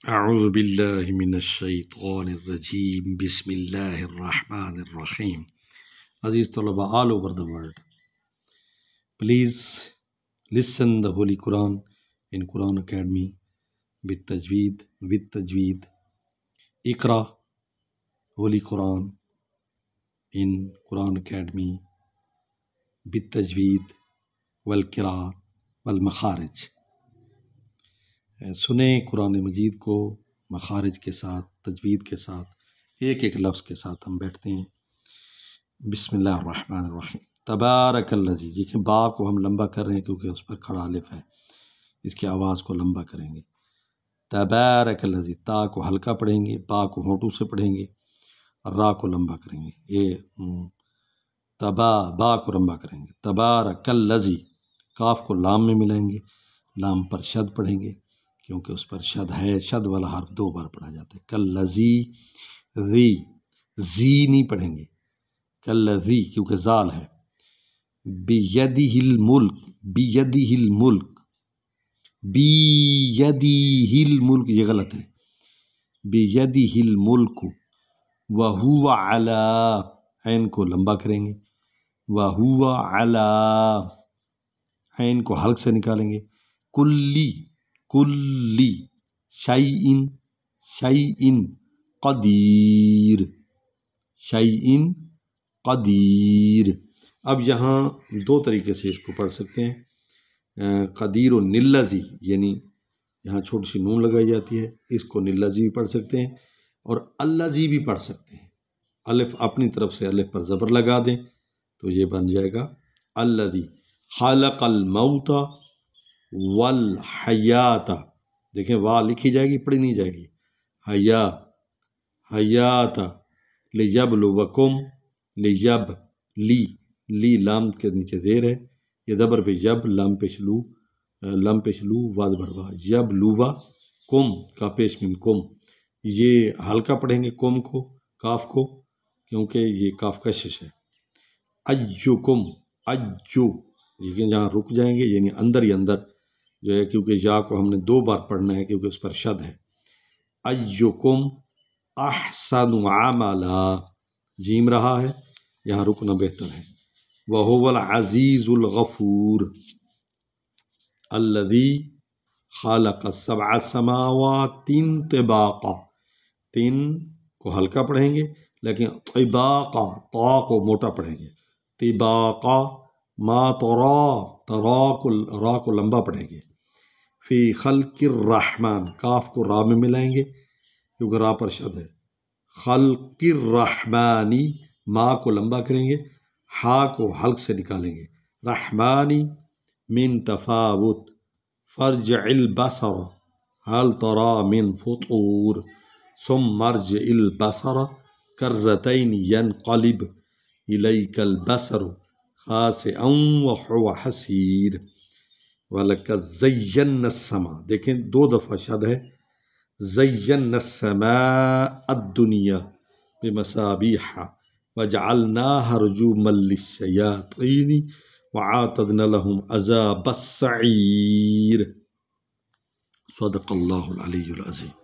اعوذ باللہ من الشیطان الرجیم بسم اللہ الرحمن الرحیم. عزیز طلبہ all over the world, please listen the Holy Quran in Quran Academy with tajweed. اقرأ Holy Quran in Quran Academy بالتجوید والقراء والمخارج. سنیں قرآن مجید کو مخارج کے ساتھ، تجوید کے ساتھ، ایک ایک لفظ کے ساتھ ہم بیٹھتے ہیں. بسم اللہ الرحمن الرحیم. تبارک الذی، دیکھیں با کو ہم لمبا کر رہے ہیں کیونکہ اس پر کھڑا الف ہے، اس کی آواز کو لمبا کریں گے. تبارک الذی، تا کو ہلکا پڑھیں گے، با کو ہونٹوں سے پڑھیں گے، اور را کو لمبا کریں گے. یہ با کو لمبا کریں گے. تبارک الذی، کاف کو لام میں ملائیں گے، لام پر شد پڑھیں گے کیونکہ اس پر شد ہے، شد والا حرف 2 بار پڑھا جاتا ہے. کالذی، ذی، زی نہیں پڑھیں گے، کالذی کیونکہ زال ہے. بیدہ الملک، بیدہ الملک، بیدہ الملک، یہ غلط ہے. بیدہ الملک، وہو علی، عین کو لمبا کریں گے، وہو علی، عین کو حلق سے نکالیں گے. کلی، کلی، شیئن، شیئن، قدیر، شیئن قدیر. اب یہاں 2 طریقے سے اس کو پڑھ سکتے ہیں. قدیر و نلذی، یعنی یہاں چھوٹی سی نون لگائی جاتی ہے، اس کو نلذی بھی پڑھ سکتے ہیں اور الذی بھی پڑھ سکتے ہیں. الف اپنی طرف سے الف پر زبر لگا دیں تو یہ بن جائے گا الذی. خلق الموت والحیات، دیکھیں واہ لکھی جائے گی، پڑھی نہیں جائے گی. حیا، حیات، لیبلوکم، لیب، لی لام کے نیچے زیر ہے، یہ زبر پہ یب، لام پیش لو، لام پیش لو، واز بروا، یب لوبا، کم کا پیش میم کم. یہ ہلکا پڑھیں گے کم کو، کاف کو، کیونکہ یہ کاف کشش ہے. ایکم، ایو، لیکن جہاں رک جائیں گے یعنی اندر ہی اندر جو ہے، کیونکہ یا کو ہم نے 2 بار پڑھنا ہے کیونکہ اس پر شد ہے. ایکم احسن عملا، جیم رہا ہے، یہاں رکنا بہتر ہے. وہو العزیز الغفور. الذی خلق 7 سماوات طباقا، 3 کو ہلکا پڑھیں گے لیکن طباقا، طا کو موٹا پڑھیں گے. طباقا، ما را کو لمبا پڑھیں گے. فی خلق الرحمن، کاف کو را میں ملائیں گے کیونکہ را پر شد ہے. خلق الرحمانی، ما کو لمبا کریں گے، ہا کو حلق سے نکالیں گے. رحمانی، من تفاوت. فرجع البصر هل ترى من فطور ثم ارجع البصر کرتین ینقلب الیک البصر خاسئا وهو حسیر. وَلَقَدْ زَيَّنَّا السَّمَاءَ، دیکھیں 2 دفعہ شد ہے. زَيَّنَّا السَّمَاءَ الدُّنْيَا بِمَصَابِيحَ وَجَعَلْنَاهَا رُجُومًا لِلشَّيَاطِينِ وَأَعْتَدْنَا لَهُمْ عَذَابَ السَّعِيرِ. صدق اللہ العلی العظیم.